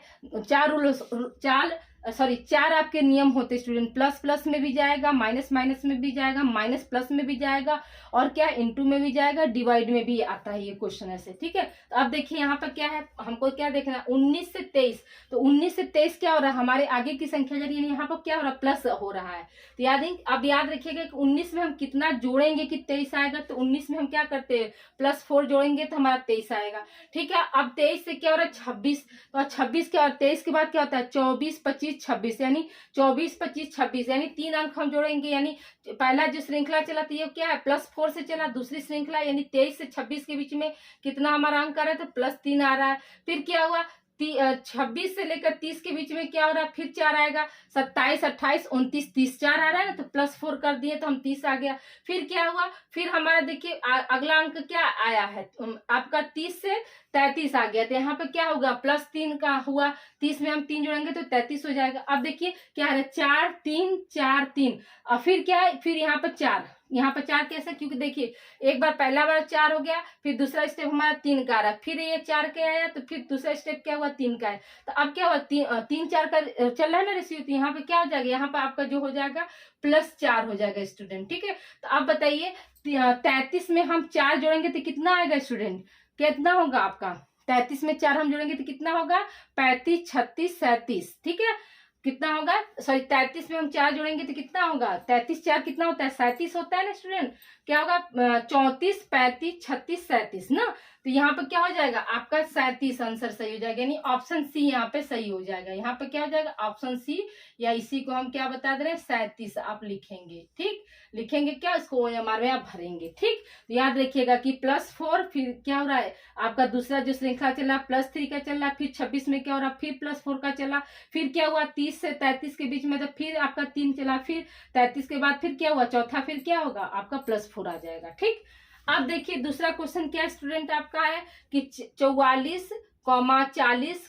चार आपके नियम होते स्टूडेंट, प्लस प्लस में भी जाएगा, माइनस माइनस में भी जाएगा, माइनस प्लस में भी जाएगा, और क्या इनटू में भी जाएगा, डिवाइड में भी आता है ये क्वेश्चन ऐसे, ठीक है। तो अब देखिए यहाँ पर क्या है, हमको क्या देखना है, 19 से 23, तो 19 से 23 क्या हो रहा है, हमारे आगे की संख्या जरिए यहाँ पर क्या हो रहा है, प्लस हो रहा है। तो अब याद रखिएगा कि 19 में हम कितना जोड़ेंगे कि 23 आएगा, तो 19 में हम क्या करते हैं, +4 जोड़ेंगे तो हमारा 23 आएगा, ठीक है। अब 23 से क्या हो रहा है, 26, तो 26 क्या, 23 के बाद क्या होता है, 24 25 26, यानी 24 25 26, यानी 3 अंक हम जोड़ेंगे, यानी पहला जो श्रृंखला चला तो ये क्या है, +4 से चला, दूसरी श्रृंखला यानी 23 से 26 के बीच में कितना हमारा अंक आ रहा है, तो +3 आ रहा है। फिर क्या हुआ, 26 से लेकर 30 के बीच में क्या हो रहा है, फिर 4 आएगा, 27 28 29 30, 4 आ रहा है ना, तो +4 कर दिए तो हम 30 आ गया। फिर क्या हुआ, फिर हमारा देखिए अगला अंक क्या आया है आपका, 30 से 33 आ गया, तो यहाँ पे क्या होगा, +3 का हुआ, 30 में हम 3 जोड़ेंगे तो 33 हो जाएगा। अब देखिए क्या है, 4 3 4 3, और फिर क्या है, फिर यहाँ पर 4, यहाँ पर 4 कैसे, क्योंकि देखिए एक बार पहला बार 4 हो गया, फिर दूसरा स्टेप हमारा 3 का आ रहा है, फिर ये 4 का आया, तो फिर दूसरा स्टेप क्या हुआ, 3 का है। तो अब क्या हुआ, 3 4 का चल रहा है ना रेशियो, तो यहाँ पे क्या हो जाएगा, यहाँ पे आपका जो हो जाएगा +4 हो जाएगा स्टूडेंट, ठीक है। तो अब बताइए 33 में हम 4 जोड़ेंगे तो कितना आएगा स्टूडेंट, कितना होगा आपका, 33 में 4 हम जोड़ेंगे तो कितना होगा, 35 36 37, ठीक है। कितना होगा, सॉरी 33 में हम 4 जोड़ेंगे तो कितना होगा, 33 4 कितना होता है, 37 होता है ना स्टूडेंट, क्या होगा 34, 35, 36, 37 ना। तो यहाँ पे क्या हो जाएगा आपका 37 आंसर सही हो जाएगा, यानी ऑप्शन सी यहाँ पे सही हो जाएगा। यहाँ पे क्या हो जाएगा ऑप्शन सी, या इसी को हम क्या बता दे रहे हैं 37 आप लिखेंगे। ठीक, लिखेंगे क्या, इसको OMR में आप भरेंगे। ठीक, तो याद रखिएगा कि +4, फिर क्या हो रहा है आपका दूसरा जो श्रृंखला चला +3 का चल रहा, फिर 26 में क्या हो रहा, फिर +4 का चला, फिर क्या हुआ 30 से 33 के बीच में, तो फिर आपका 3 चला, फिर 33 के बाद फिर क्या हुआ चौथा, फिर क्या होगा आपका +4 आ जाएगा। ठीक, अब देखिए दूसरा क्वेश्चन क्या स्टूडेंट आपका है कि 44, 40,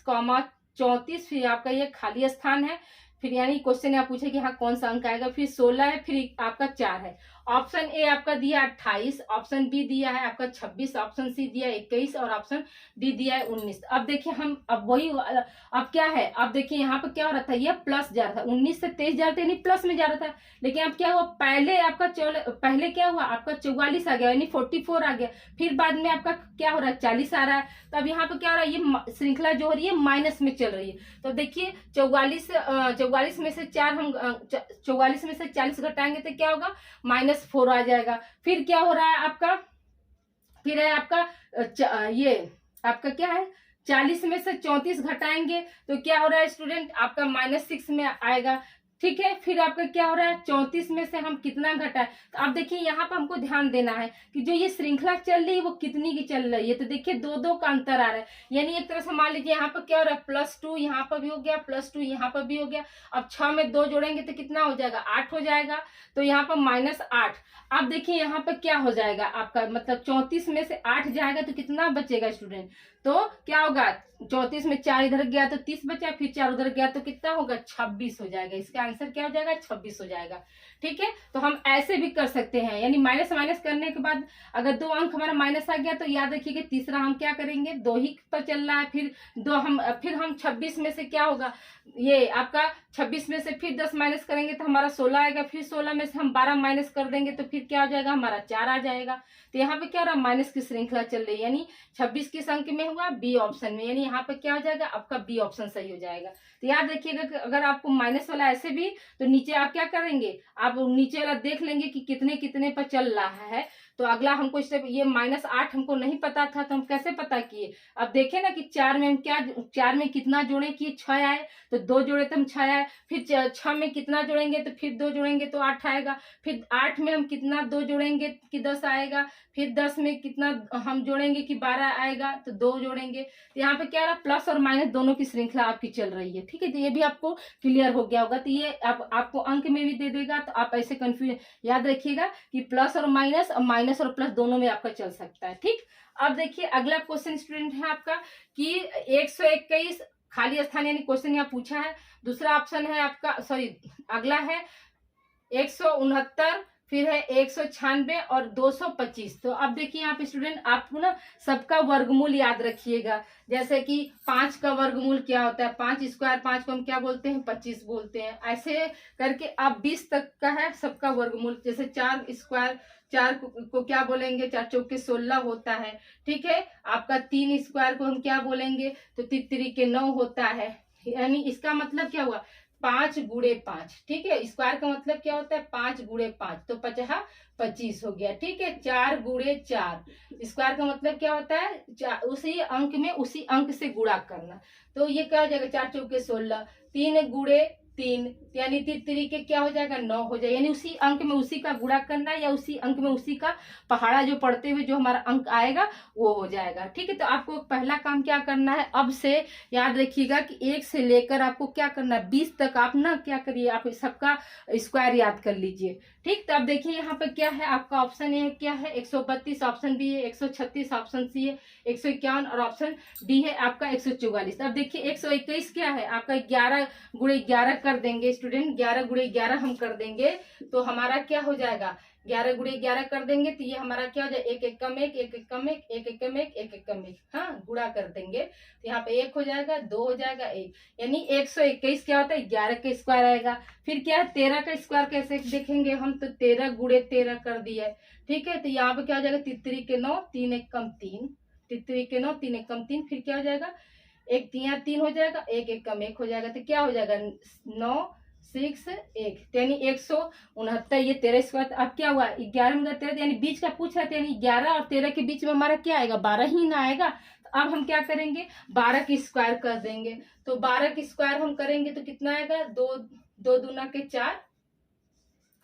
34, फिर आपका ये खाली स्थान है, फिर यानी क्वेश्चन यहाँ पूछे कि हाँ कौन सा अंक आएगा, फिर 16 है, फिर आपका 4 है। ऑप्शन ए आपका दिया 28, ऑप्शन बी दिया है आपका 26, ऑप्शन सी दिया 21 और ऑप्शन डी दिया है 19। अब देखिए हम अब वही अब क्या है, अब देखिए यहाँ पे क्या हो रहा था, ये प्लस जा रहा था, 19 से 23 जा रहा था यानी प्लस में जा रहा था, लेकिन अब क्या हुआ पहले आपका पहले क्या हुआ आपका 44 आ गया यानी 44 आ गया, फिर बाद में आपका क्या हो रहा है 40 आ रहा है। तो अब यहाँ पे क्या हो रहा है, ये श्रृंखला जो हो रही है माइनस में चल रही है। तो देखिए 44 में से 4 हम 44 में से 40 घटाएंगे तो क्या होगा -4 आ जाएगा। फिर क्या हो रहा है आपका, फिर है आपका ये आपका क्या है 40 में से 34 घटाएंगे तो क्या हो रहा है स्टूडेंट आपका -6 में आएगा। ठीक है, फिर आपका क्या हो रहा है 34 में से हम कितना घटाए, तो आप देखिए यहाँ पर हमको ध्यान देना है कि जो ये श्रृंखला चल रही है वो कितनी की चल रही है। तो देखिए 2-2 का अंतर आ रहा है, यानी एक तरह से मान लीजिए यहाँ पर क्या हो रहा है +2 यहाँ पर भी हो गया, +2 यहाँ पर भी हो गया। अब 6 में 2 जोड़ेंगे तो कितना हो जाएगा 8 हो जाएगा, तो यहाँ पर -8। अब देखिए यहाँ पर क्या हो जाएगा आपका मतलब 34 में से 8 जाएगा तो कितना बचेगा स्टूडेंट, तो क्या होगा 34 में 4 इधर गया तो 30 बचा, फिर 4 उधर गया तो कितना होगा 26 हो जाएगा। इसका आंसर क्या हो जाएगा 26 हो जाएगा। ठीक है, तो हम ऐसे भी कर सकते हैं, यानी माइनस माइनस करने के बाद अगर 2 अंक हमारा माइनस आ गया तो याद रखिएगा तीसरा हम क्या करेंगे 2 ही पर चल रहा है, फिर हम 26 में से क्या होगा ये आपका 26 में से फिर 10 माइनस करेंगे तो हमारा 16 आएगा, फिर 16 में से हम 12 माइनस कर देंगे तो फिर क्या हो जाएगा हमारा 4 आ जाएगा। तो यहाँ पे क्या हो रहा है माइनस की श्रृंखला चल रही है, यानी 26 किस अंक में हुआ बी ऑप्शन में, यानी यहाँ पे क्या हो जाएगा आपका बी ऑप्शन सही हो जाएगा। तो याद रखिएगा कि अगर आपको माइनस वाला ऐसे भी तो नीचे आप क्या करेंगे आप नीचे वाला देख लेंगे कि कितने कितने पर चल रहा है। तो अगला हमको स्टेप ये -8 हमको नहीं पता था तो हम कैसे पता किए, अब देखे ना कि 4 में हम क्या 4 में कितना जोड़े कि 6 आए तो 2 जोड़े तो हम 6 आए, फिर 6 में कितना जोड़ेंगे तो फिर 2 जोड़ेंगे तो 8 आएगा, फिर 8 में हम कितना 2 जोड़ेंगे कि 10 आएगा, फिर 10 में कितना हम जोड़ेंगे कि 12 आएगा तो 2 जोड़ेंगे। तो यहाँ पे क्या रहा प्लस और माइनस दोनों की श्रृंखला आपकी चल रही है। ठीक है, तो ये भी आपको क्लियर हो गया होगा। तो ये आपको अंक में भी दे देगा तो आप ऐसे कंफ्यूज याद रखिएगा कि प्लस और माइनस और प्लस दोनों में आपका चल सकता है। ठीक, अब देखिए अगला क्वेश्चन स्टूडेंट है आपका कि 121 खाली स्थान यानी क्वेश्चन यहाँ पूछा है। दूसरा ऑप्शन है आपका अगला है 169, फिर है 196 और 225। तो अब देखिए यहाँ पे स्टूडेंट आपको ना सबका वर्गमूल याद रखिएगा, जैसे कि 5 का वर्गमूल क्या होता है 5 स्क्वायर, 5 को हम क्या बोलते हैं 25 बोलते हैं। ऐसे करके आप 20 तक का है सबका वर्गमूल, जैसे 4 स्क्वायर 4 को क्या बोलेंगे 4 चौके 16 होता है। ठीक है, आपका 3 स्क्वायर को हम क्या बोलेंगे तो 3 के 9 होता है, यानी इसका मतलब क्या हुआ 5 गुणे 5। ठीक है, स्क्वायर का मतलब क्या होता है 5 गुणे 5 तो 25 हो गया। ठीक है, 4 गुणे 4 स्क्वायर का मतलब क्या होता है उसी अंक में उसी अंक से गुणा करना, तो ये क्या हो जाएगा 4 चौके 16, 3 गुणे 3 यानी 3 के क्या हो जाएगा 9 हो जाएगा, यानी उसी अंक में उसी का गुणा करना या उसी अंक में उसी का पहाड़ा जो पढ़ते हुए जो हमारा अंक आएगा वो हो जाएगा। ठीक है, तो आपको पहला काम क्या करना है अब से याद रखिएगा कि 1 से लेकर आपको क्या करना है 20 तक आप ना क्या करिए आप सबका स्क्वायर याद कर लीजिए। ठीक, तो अब देखिए यहाँ पे क्या है आपका ऑप्शन ए क्या है 132, ऑप्शन बी है 136, ऑप्शन सी है 151 और ऑप्शन डी है आपका 144। अब देखिए 121 क्या है आपका 11 गुणे 11 कर देंगे स्टूडेंट, 11 गुणे 11 हम कर देंगे तो हमारा क्या हो जाएगा 11 गुणे 11 कर देंगे तो ये हमारा क्या हो जाएगा 1 1 कम 1 1 1 कम 1 1 1 कम 1 1 1 कम 1, हाँ गुणा कर देंगे तो यहाँ पे 1 हो जाएगा 2 हो जाएगा 1, यानी 121 क्या होता है 11 का स्क्वायर आएगा। फिर क्या है 13 का स्क्वायर कैसे देखेंगे हम तो 13 गुणे 13 कर दिया है। ठीक है, तो यहाँ पे क्या हो जाएगा 3 के 9 3 1 कम 3, 3 के 9 3 1 कम 3, फिर क्या हो जाएगा 1 3 3 हो जाएगा 1 1 कम 1 हो जाएगा तो क्या हो जाएगा 9 6 1 यानी 169, ये 13 स्क्वायर। अब क्या हुआ, 11 में 13 यानी बीच का पूछ रहा था, यानी 11 और 13 के बीच में हमारा क्या आएगा, 12 ही ना आएगा। तो अब हम क्या करेंगे, 12 की स्क्वायर कर देंगे। तो 12 की स्क्वायर हम करेंगे तो कितना आएगा, 2 2 दूना के 4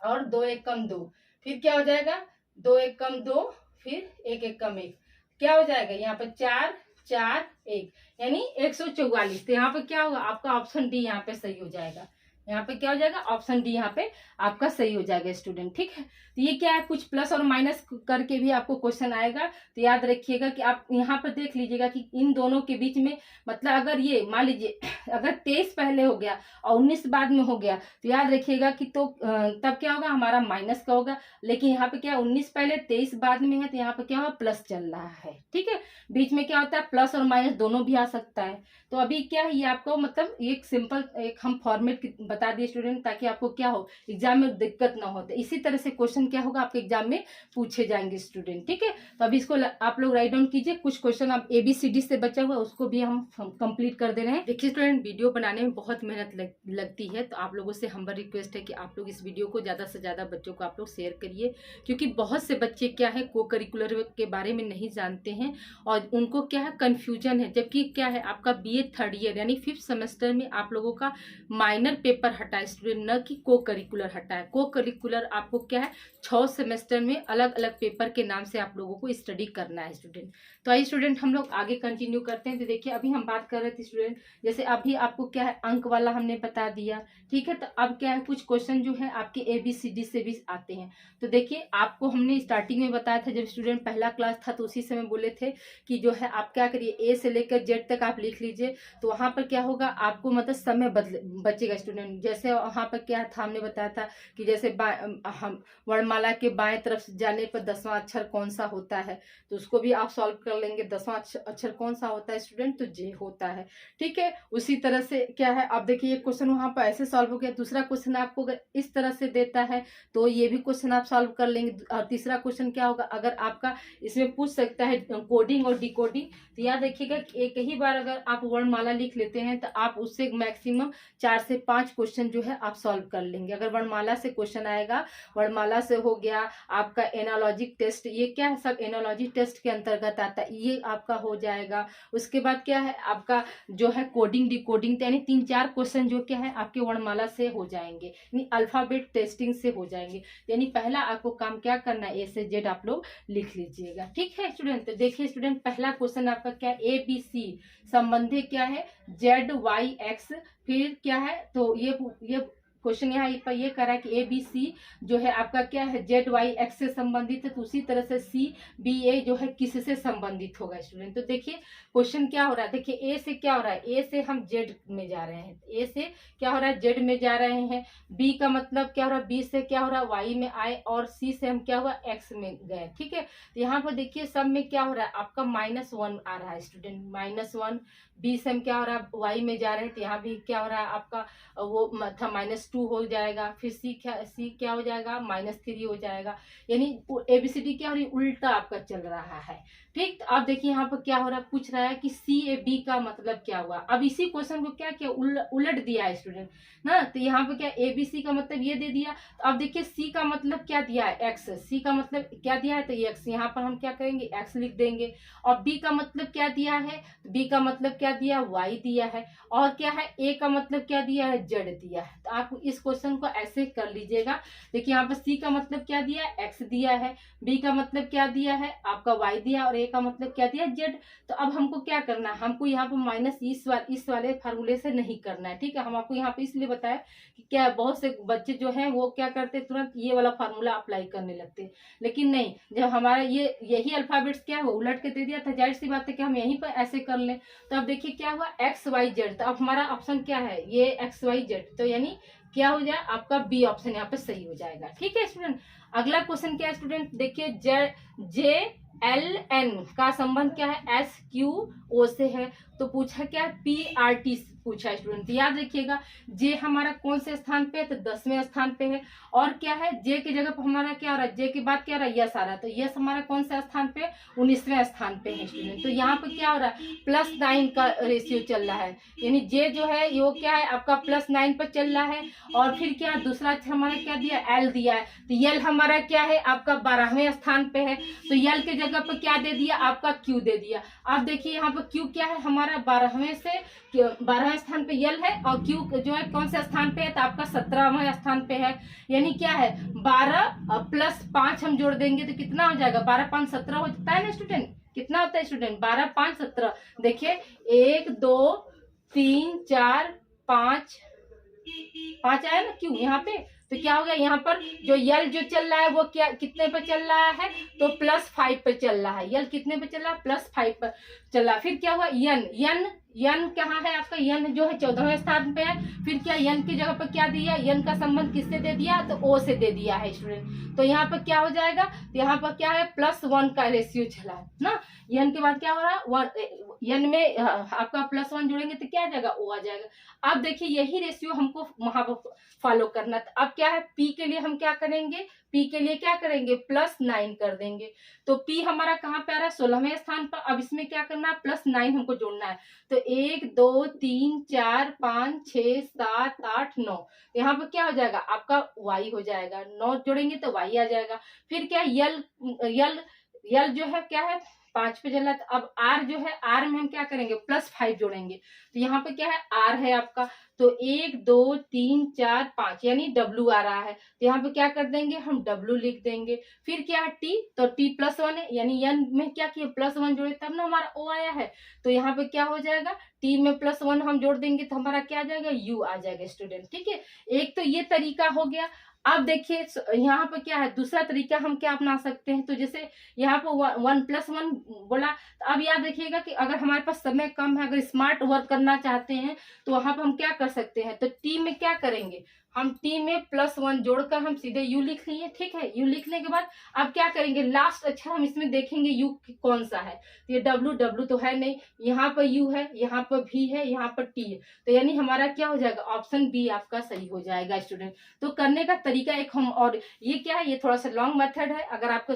और 2 1 कम 2, फिर क्या हो जाएगा, 2 1 कम 2, फिर 1 1 कम 1, क्या हो जाएगा यहाँ पे 4 4 1 यानी 144। तो यहाँ पे क्या होगा, आपका ऑप्शन डी यहाँ पे सही हो जाएगा। यहाँ पे क्या हो जाएगा, ऑप्शन डी यहाँ पे आपका सही हो जाएगा स्टूडेंट। ठीक है, तो ये क्या है, कुछ प्लस और माइनस करके भी आपको क्वेश्चन आएगा। तो याद रखिएगा कि आप यहाँ पर देख लीजिएगा कि इन दोनों के बीच में, मतलब अगर ये मान लीजिए अगर 23 पहले हो गया और 19 बाद में हो गया, तो याद रखिएगा कि तो तब क्या होगा, हमारा माइनस का होगा। लेकिन यहाँ पे क्या 19 पहले 23 बाद में है, तो यहाँ पे क्या होगा, प्लस चल रहा है। ठीक है, बीच में क्या होता है, प्लस और माइनस दोनों भी आ सकता है। तो अभी क्या है, ये आपको मतलब एक सिंपल एक हम फॉर्मेट बता दिए स्टूडेंट, ताकि आपको क्या हो, एग्जाम में दिक्कत ना हो। तो इसी तरह से क्वेश्चन क्या होगा, आपके एग्जाम में पूछे जाएंगे स्टूडेंट। ठीक है, तो अभी इसको आप लोग राइट डाउन कीजिए। कुछ क्वेश्चन आप ABCD से बचा हुआ उसको भी हम कंप्लीट कर दे रहे हैं। देखिए स्टूडेंट, वीडियो बनाने में बहुत मेहनत लगती है, तो आप लोगों से हम्बल रिक्वेस्ट है कि आप लोग इस वीडियो को ज़्यादा से ज़्यादा बच्चों को आप लोग शेयर करिए, क्योंकि बहुत से बच्चे क्या है, को करिकुलर के बारे में नहीं जानते हैं और उनको क्या है, कन्फ्यूजन है। जबकि क्या है, आपका BA थर्ड ईयर यानी 5th सेमेस्टर में आप लोगों का माइनर पेपर हटा है स्टूडेंट, न कि को करिकुलर हटा है। को करिकुलर आपको क्या है, 6 सेमेस्टर में अलग अलग पेपर के नाम से आप लोगों को स्टडी करना है स्टूडेंट। तो आइए स्टूडेंट, हम लोग आगे कंटिन्यू करते हैं। तो देखिए, अभी हम बात कर रहे थे स्टूडेंट, जैसे अभी आपको क्या है, अंक वाला हमने बता दिया। ठीक है, तो अब क्या है, कुछ क्वेश्चन जो है आपके ABCD से भी आते हैं। तो देखिए, आपको हमने स्टार्टिंग में बताया था, जब स्टूडेंट पहला क्लास था, तो उसी समय बोले थे कि जो है आप क्या करिए, A से लेकर Z तक आप लिख लीजिए। तो वहां पर क्या होगा, आपको मतलब समय बचेगा स्टूडेंट। जैसे वहां पर क्या था, हमने बताया था कि जैसे हम वर्णमाला के बाएं तरफ जाने पर 10वां अक्षर कौन सा होता है, तो उसको भी आप सॉल्व कर लेंगे। 10वां अक्षर कौन सा होता है स्टूडेंट, तो J होता है। ठीक है, उसी तरह से क्या है, अब देखिए ये क्वेश्चन वहां पर ऐसे सॉल्व हो गया। दूसरा क्वेश्चन आपको अगर इस तरह से देता है तो ये भी क्वेश्चन आप सॉल्व कर लेंगे। और तीसरा क्वेश्चन क्या होगा, अगर आपका इसमें पूछ सकता है कोडिंग और डिकोडिंग, तो याद रखिएगा कि एक ही बार अगर आप वर्णमाला लिख लेते हैं तो आप उससे मैक्सिमम 4 से 5 क्वेश्चन जो है आप सॉल्व कर लेंगे। अगर वर्णमाला से क्वेश्चन आएगा, वर्णमाला से हो गया आपका एनालॉजिक टेस्ट, ये क्या है, सब एनालॉजी टेस्ट के अंतर्गत आता है, ये आपका हो जाएगा। उसके बाद क्या है, आपका जो है कोडिंग डिकोडिंग, यानी 3-4 क्वेश्चन जो क्या है आपके वर्णमाला से हो जाएंगे, यानी अल्फाबेट टेस्टिंग से हो जाएंगे। यानी पहला आपको काम क्या करना है, A से Z आप लोग लिख लीजिएगा। ठीक है स्टूडेंट, तो देखिए स्टूडेंट, पहला क्वेश्चन आपका क्या है, ABC संबंधी क्या है, ZYX, फिर क्या है, तो ये क्वेश्चन यहाँ पर ये करा कि ABC जो है आपका क्या है, ZYX से संबंधित है। तो उसी तरह से CBA जो है किससे संबंधित होगा स्टूडेंट। तो देखिए क्वेश्चन क्या हो रहा है, देखिए A से क्या हो रहा है, A से हम Z में जा रहे हैं, A से क्या हो रहा है, Z में जा रहे हैं। B का मतलब क्या हो रहा है, B से क्या हो रहा है, Y में आए, और C से हम क्या हुआ, X में गए। ठीक है, तो यहाँ पर देखिए सब में क्या हो रहा है, आपका -1 आ रहा है स्टूडेंट, -1। B से हम क्या हो रहा है, Y में जा रहे हैं, तो यहाँ भी क्या हो रहा है आपका वो था -2 हो जाएगा। फिर C क्या हो जाएगा, -3 हो जाएगा। यानी ABCD क्या हो रही है, उल्टा आपका चल रहा है। ठीक, तो अब देखिए यहाँ पर क्या हो रहा है, पूछ रहा है कि CAB का मतलब क्या हुआ। अब इसी क्वेश्चन को क्या किया, उलट दिया है स्टूडेंट ना। तो यहाँ पे क्या ABC का मतलब ये दे दिया। तो अब देखिए C का मतलब क्या दिया है, X। C का मतलब क्या दिया है, तो X, यहाँ पर हम क्या करेंगे, X लिख देंगे। और B का मतलब क्या दिया है, B का मतलब क्या दिया, Y दिया है। और क्या है, A का मतलब क्या दिया है, Z दिया है। तो आप इस क्वेश्चन को ऐसे कर लीजिएगा। देखिए यहाँ पर C का मतलब क्या दिया है, X दिया है। B का मतलब क्या दिया है, आपका Y दिया, और A का मतलब क्या दिया, Z। तो अब हमको क्या करना है, हमको यहाँ पर माइनस इस वाले फार्मूले से नहीं करना है। ठीक है, हम आपको यहाँ पे इसलिए बताया कि क्या बहुत से बच्चे जो हैं वो क्या करते हैं, तुरंत ये वाला फार्मूला अप्लाई करने लगते हैं। लेकिन नहीं, जब हमारा यही अल्फाबेट्स क्या है वो उलट के दे दिया था, जाहिर सी बात है कि हम यहीं पर ऐसे कर लें। तो अब देखिए क्या हुआ, XYZ। तो अब हमारा ऑप्शन क्या है, ये XYZ। तो यानी क्या हो जाए, आपका B ऑप्शन यहाँ पे सही हो जाएगा। ठीक है स्टूडेंट, अगला क्वेश्चन क्या है स्टूडेंट, देखिए JLN का संबंध क्या है, SQO से है। तो पूछा क्या, PRT पूछा है स्टूडेंट। याद रखिएगा जे हमारा कौन से स्थान पे है, तो 10वें स्थान पे है। और क्या है, जे की जगह पर हमारा क्या आ रहा है, जे के बाद क्या आ रहा है, यस आ रहा है, तो यस हमारा कौन से स्थान पे, 19वें स्थान पे है स्टूडेंट। तो यहाँ पे क्या हो रहा है, +9 का रेशियो चल रहा है, यानी जे जो है वो क्या है आपका +9 पर चल रहा है। और फिर क्या दूसरा अक्षर हमारा क्या दिया, एल दिया है, तो यल हमारा क्या है आपका 12वें स्थान पे है, तो यल के जगह पर क्या दे दिया आपका क्यू दे दिया। अब देखिए यहाँ पर क्यू क्या है हमारा 12वें स्थान पे यल है, और क्यू जो है कौन से स्थान पे है, तो आपका 17वें स्थान पे है। यानी क्या है 12 + 5 हम जोड़ देंगे तो कितना हो जाएगा, 12 5 17 हो जाता है ना स्टूडेंट। कितना होता है स्टूडेंट, 12 5 17। देखिए 1 2 3 4 5 5 आया ना क्यों यहाँ पे, तो क्या हो गया यहाँ पर जो यल जो चल रहा है वो क्या कितने पे चल रहा है, तो +5 पे चल रहा है। यल कितने पे चल रहा है, +5 पर चल रहा है। फिर क्या हुआ, यन कहाँ है आपका, यन जो है 14वें स्थान पे है। फिर क्या यन की जगह पर क्या दिया, यन का संबंध किससे दे दिया, तो ओ से दे दिया है स्टूडेंट। तो यहाँ पर क्या हो जाएगा, तो यहाँ पर क्या है +1 का रेशियो चला है ना। यन के बाद क्या हो रहा है, यन में आपका +1 जोड़ेंगे तो क्या आ जाएगा, ओ आ जाएगा। अब देखिए यही रेशियो हमको वहां पर फॉलो करना। अब क्या है, पी के लिए हम क्या करेंगे, पी के लिए क्या करेंगे, +9 कर देंगे। तो पी हमारा कहाँ पे आ रहा है, 16वें स्थान पर। अब इसमें क्या करना है, +9 हमको जोड़ना है। तो 1 2 3 4 5 6 7 8 9, यहाँ पर क्या हो जाएगा आपका वाई हो जाएगा, 9 जोड़ेंगे तो वाई आ जाएगा। फिर क्या यल यल यल जो है क्या है 5 पे चला। अब आर जो है, आर में हम क्या करेंगे, +5 जोड़ेंगे। तो यहाँ पे क्या है, आर है आपका, तो 1 2 3 4 5 यानी डब्ल्यू आ रहा है, तो यहाँ पे क्या कर देंगे हम, डब्ल्यू लिख देंगे। फिर क्या है टी, तो टी +1 है, यानी यन में क्या किया +1 जोड़े तब ना हमारा ओ आया है। तो यहाँ पे क्या हो जाएगा, टी में +1 हम जोड़ देंगे तो हमारा क्या आ जाएगा, यू आ जाएगा स्टूडेंट। ठीक है, एक तो ये तरीका हो गया। अब देखिए यहाँ पे क्या है, दूसरा तरीका हम क्या अपना सकते हैं, तो जैसे यहाँ पर 1+1 बोला, तो अब याद रखिएगा कि अगर हमारे पास समय कम है, अगर स्मार्ट वर्क करना चाहते हैं, तो वहां पर हम क्या कर सकते हैं, तो टी में क्या करेंगे, हम टी में +1 जोड़कर हम सीधे यू लिख लिए। ठीक है, यू लिखने के बाद अब क्या करेंगे, लास्ट अक्षर हम इसमें देखेंगे यू कौन सा है, तो ये डब्ल्यू तो है नहीं, यहाँ पर यू है, यहाँ पर भी है, यहाँ पर टी है, तो यानी हमारा क्या हो जाएगा, ऑप्शन बी आपका सही हो जाएगा स्टूडेंट। तो करने का तरीका एक हम, और ये क्या है, ये थोड़ा सा लॉन्ग मेथड है। अगर आपके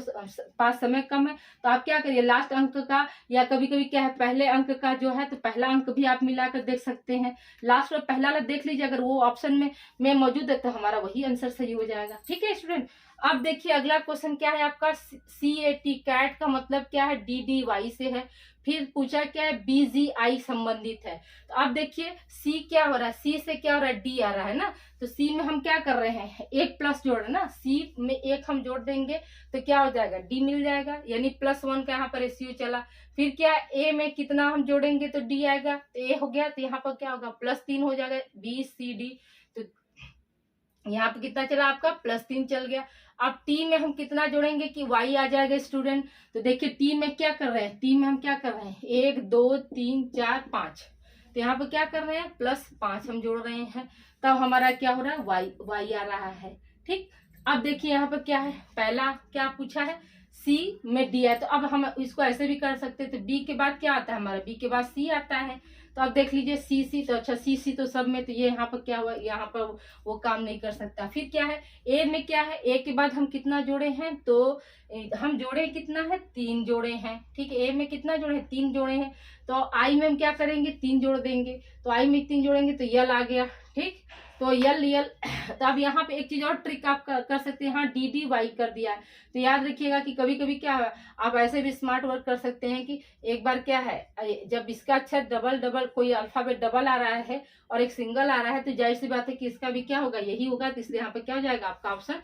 पास समय कम है तो आप क्या करिए, लास्ट अंक का, या कभी कभी क्या है पहले अंक का जो है, तो पहला अंक भी आप मिलाकर देख सकते हैं। लास्ट में पहला वाला देख लीजिए, अगर वो ऑप्शन में मौजूद है तो हमारा वही आंसर सही हो जाएगा। ठीक है स्टूडेंट, अब देखिए अगला क्वेश्चन क्या है आपका, CAT कैट का मतलब क्या है, DDY से है। फिर पूछा क्या है, BGI संबंधित है। तो अब देखिए सी क्या हो रहा है, सी से क्या हो रहा है, डी आ रहा है ना, तो सी में हम क्या कर रहे हैं, एक प्लस जोड़ ना, सी में एक हम जोड़ देंगे तो क्या हो जाएगा, डी मिल जाएगा, यानी +1 का यहाँ पर रेशियो चला। फिर क्या ए में कितना हम जोड़ेंगे तो डी आएगा, तो ए हो गया, तो यहाँ पर क्या होगा +3 हो जाएगा, BCD। तो यहाँ पे कितना चला आपका, +3 चल गया। अब टी में हम कितना जोड़ेंगे कि वाई आ जाएगा स्टूडेंट। तो देखिए टी में क्या कर रहे हैं, टी में हम क्या कर रहे हैं, 1 2 3 4 5, तो यहाँ पे क्या कर रहे हैं, +5 हम जोड़ रहे हैं, तब हमारा क्या हो रहा है, वाई आ रहा है। ठीक, अब देखिए यहाँ पे क्या है, पहला क्या पूछा है, सी में डी है, तो अब हम इसको ऐसे भी कर सकते हैं, तो बी के बाद क्या आता है हमारा, बी के बाद सी आता है। तो अब देख लीजिए सी, तो अच्छा सी तो सब में, तो ये यहाँ पर क्या हुआ, यहाँ पर वो काम नहीं कर सकता। फिर क्या है, ए में क्या है, ए के बाद हम कितना जोड़े हैं, तो हम जोड़े कितना है, 3 जोड़े हैं। ठीक है, ए में कितना जोड़े हैं, 3 जोड़े हैं। तो आई में हम क्या करेंगे, 3 जोड़ देंगे, तो आई में 3 जोड़ेंगे तो यल आ गया। ठीक, तो यल तो अब यहाँ पे एक चीज और ट्रिक आप कर सकते हैं, हाँ DDY कर दिया है। तो याद रखिएगा कि कभी कभी क्या है, आप ऐसे भी स्मार्ट वर्क कर सकते हैं कि एक बार क्या है, जब इसका अक्षर डबल कोई अल्फाबेट डबल आ रहा है और एक सिंगल आ रहा है, तो जाहिर सी बात है कि इसका भी क्या होगा, यही होगा। तो इसलिए यहाँ पे क्या हो जाएगा आपका ऑप्शन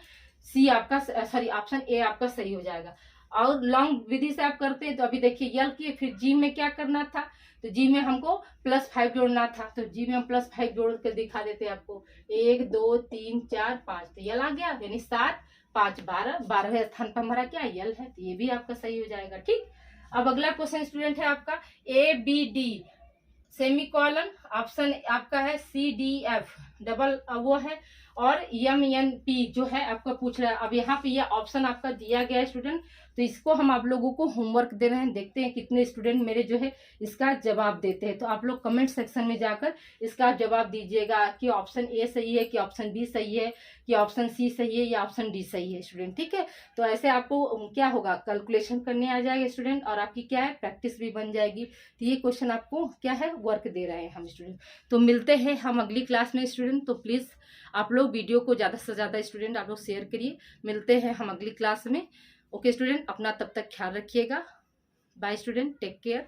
सी आपका, सॉरी ऑप्शन ए आपका सही हो जाएगा। और लॉन्ग विधि से आप करते हैं तो अभी देखिए यल की, फिर जी में क्या करना था, तो जी में हमको +5 जोड़ना था, तो जी में हम +5 जोड़ कर दिखा देते आपको, 1 2 3 4 5, तो यल आ गया, यानी 7 5 12, 12वें स्थान पर हमारा क्या यल है, तो ये भी आपका सही हो जाएगा। ठीक, अब अगला क्वेश्चन स्टूडेंट है आपका ABD सेमी कॉलन, ऑप्शन आपका है CDF डबल वो है, और MNP जो है आपका पूछ रहा है। अब यहाँ पे ये ऑप्शन आपका दिया गया है स्टूडेंट, तो इसको हम आप लोगों को होमवर्क दे रहे हैं, देखते हैं कितने स्टूडेंट मेरे जो है इसका जवाब देते हैं। तो आप लोग कमेंट सेक्शन में जाकर इसका जवाब दीजिएगा कि ऑप्शन ए सही है, कि ऑप्शन बी सही है, कि ऑप्शन सी सही है, या ऑप्शन डी सही है स्टूडेंट। ठीक है, तो ऐसे आपको क्या होगा, कैलकुलेशन करने आ जाएगा स्टूडेंट, और आपकी क्या है प्रैक्टिस भी बन जाएगी। तो ये क्वेश्चन आपको क्या है वर्क दे रहे हैं हम स्टूडेंट। तो मिलते हैं हम अगली क्लास में स्टूडेंट। तो प्लीज़ आप लोग वीडियो को ज़्यादा से ज़्यादा स्टूडेंट आप लोग शेयर करिए। मिलते हैं हम अगली क्लास में। ओके स्टूडेंट, अपना तब तक ख्याल रखिएगा। Bye student, take care.